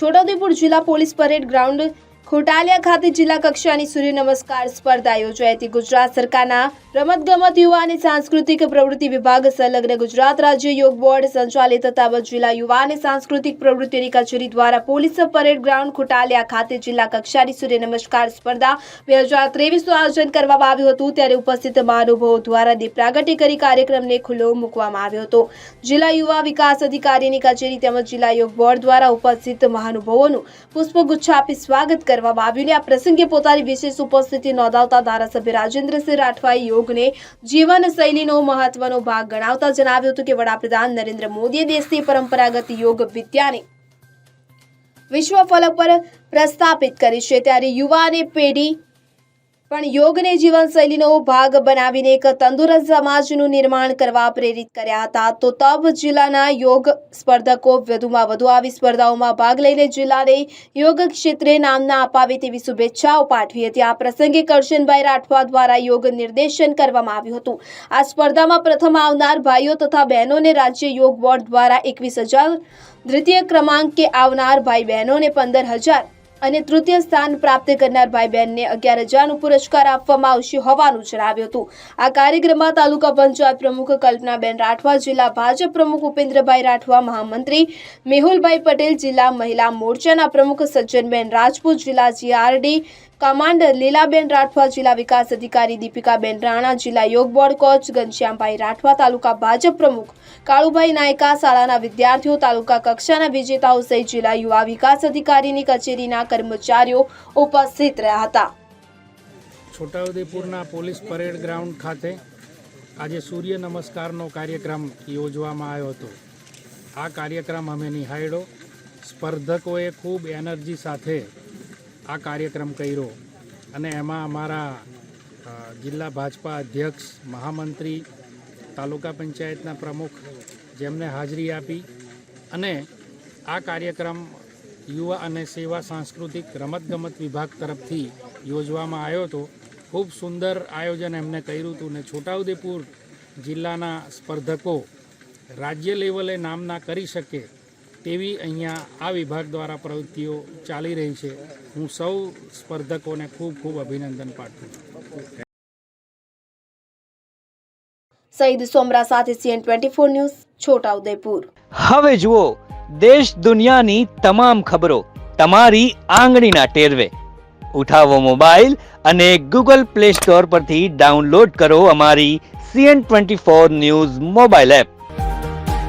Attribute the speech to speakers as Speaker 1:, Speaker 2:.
Speaker 1: છોટાઉદેપુર જિલ્લા police parade ground ખોટાલિયા ખાતે જિલ્લા કક્ષાની સૂર્ય નમસ્કાર સ્પર્ધા યોજાઈ હતી। ગુજરાત સરકારના રમતગમત યુવા અને સાંસ્કૃતિક પ્રવૃત્તિ વિભાગ સંલગ્ન ગુજરાત રાજ્ય યોગ બોર્ડ સંચાલિત તથા જિલ્લા યુવા અને સાંસ્કૃતિક પ્રવૃત્તિની કચેરી દ્વારા પોલીસ પરેડ ગ્રાઉન્ડ ખોટાલિયા ખાતે જિલ્લા કક્ષાની સૂર્ય નમસ્કાર સ્પર્ધા 2023નું આયોજન કરવામાં આવ્યું હતું। ત્યારે ઉપસ્થિત મહાનુભાવો દ્વારા દીપ પ્રાગટ્ય કરી કાર્યક્રમને ખુલ્લો મૂકવામાં આવ્યો હતો। જિલ્લા યુવા વિકાસ અધિકારીની કચેરી તેમજ જિલ્લા યોગ બોર્ડ દ્વારા ઉપસ્થિત મહાનુભાવોનું પુષ્પગુચ્છ આપી સ્વાગત કરવામાં આવ્યું। આ પ્રસંગે પોતાની વિશેષ ઉપસ્થિતિ નોંધાવતા ધારાસભ્ય રાજેન્દ્રસિંહ રાઠવાએ યોગને જીવન શૈલીનો મહત્વનો ભાગ ગણાવતા જણાવ્યું હતું કે વડાપ્રધાન નરેન્દ્ર મોદીએ દેશની પરંપરાગત યોગ વિદ્યાને વિશ્વ ફલક પર પ્રસ્થાપિત કરી છે। ત્યારે યુવા અને પેઢી પણ યોગને જીવનશૈલીનો ભાગ બનાવીને એક તંદુરસ્ત સમાજનું નિર્માણ કરવા પ્રેરિત કર્યા હતા। તો તબ જિલ્લાના યોગ સ્પર્ધકો વધુમાં વધુ આવી સ્પર્ધાઓમાં ભાગ લઈને જિલ્લાને યોગ ક્ષેત્રે નામના અપાવે તેવી શુભેચ્છાઓ પાઠવી હતી। આ પ્રસંગે કરશનભાઈ રાઠવા દ્વારા યોગ નિર્દેશન કરવામાં આવ્યું હતું। આ સ્પર્ધામાં પ્રથમ આવનાર ભાઈઓ તથા બહેનોને રાજ્ય યોગ બોર્ડ દ્વારા 21,000, દ્વિતીય ક્રમાંકે આવનાર ભાઈ બહેનોને 15,000 અને તૃતીય સ્થાન પ્રાપ્ત કરનાર ભાઈ બહેનને 11,000નો પુરસ્કાર આપવામાં આવશે હોવાનું જણાવ્યું હતું। આ કાર્યક્રમમાં તાલુકા પંચાયત પ્રમુખ કલ્પનાબેન રાઠવા, જિલ્લા ભાજપ પ્રમુખ ઉપેન્દ્રભાઈ રાઠવા, મહામંત્રી મેહુલભાઈ પટેલ, જિલ્લા મહિલા મોરચાના પ્રમુખ સજ્જનબેન રાજપૂત, જિલ્લા જીઆરડી કમાન્ડર લીલાબેન રાઠવા, જિલ્લા વિકાસ અધિકારી દીપિકાબેન રાણા, જિલ્લા યોગ બોર્ડ કોચ ઘનશ્યામભાઈ રાઠવા, તાલુકા ભાજપ પ્રમુખ કાળુભાઈ નાયકા, શાળાના વિદ્યાર્થીઓ, તાલુકા કક્ષાના વિજેતાઓ સહિત જિલ્લા યુવા વિકાસ અધિકારીની કચેરીના કર્મચારીઓ ઉપસ્થિત રહ્યા હતા।
Speaker 2: છોટાઉદેપુરના પોલીસ પરેડ ગ્રાઉન્ડ ખાતે આજે સૂર્ય નમસ્કારનો કાર્યક્રમ યોજવામાં આવ્યો હતો। આ કાર્યક્રમ અમે નિહાળ્યો। સ્પર્ધકોએ ખૂબ એનર્જી સાથે આ કાર્યક્રમ કર્યો અને એમાં અમારા જિલ્લા ભાજપા અધ્યક્ષ, મહામંત્રી, તાલુકા પંચાયતના પ્રમુખ જેમને હાજરી આપી અને આ કાર્યક્રમ યુવા અને સેવા સાંસ્કૃતિક રમતગમત વિભાગ તરફથી યોજવામાં આવ્યો હતો। ખૂબ સુંદર આયોજન એમને કર્યું હતું ને છોટાઉદેપુર જિલ્લાના સ્પર્ધકો રાજ્ય લેવલે નામના કરી શકે તેવી અહીંયા આ વિભાગ દ્વારા પ્રવૃત્તિઓ ચાલી રહી છે। હું સૌ સ્પર્ધકોને ખૂબ ખૂબ અભિનંદન પાઠવું છું।
Speaker 1: સઈદ સોમરા સાથે CN24 ન્યૂઝ, છોટાઉદેપુર।
Speaker 3: હવે જુઓ દેશ દુનિયાની તમામ ખબરો તમારી આંગળીના ટેરવે। ઉઠાવો મોબાઈલ અને Google Play Store પરથી ડાઉનલોડ કરો અમારી CN24 ન્યૂઝ મોબાઈલ એપ।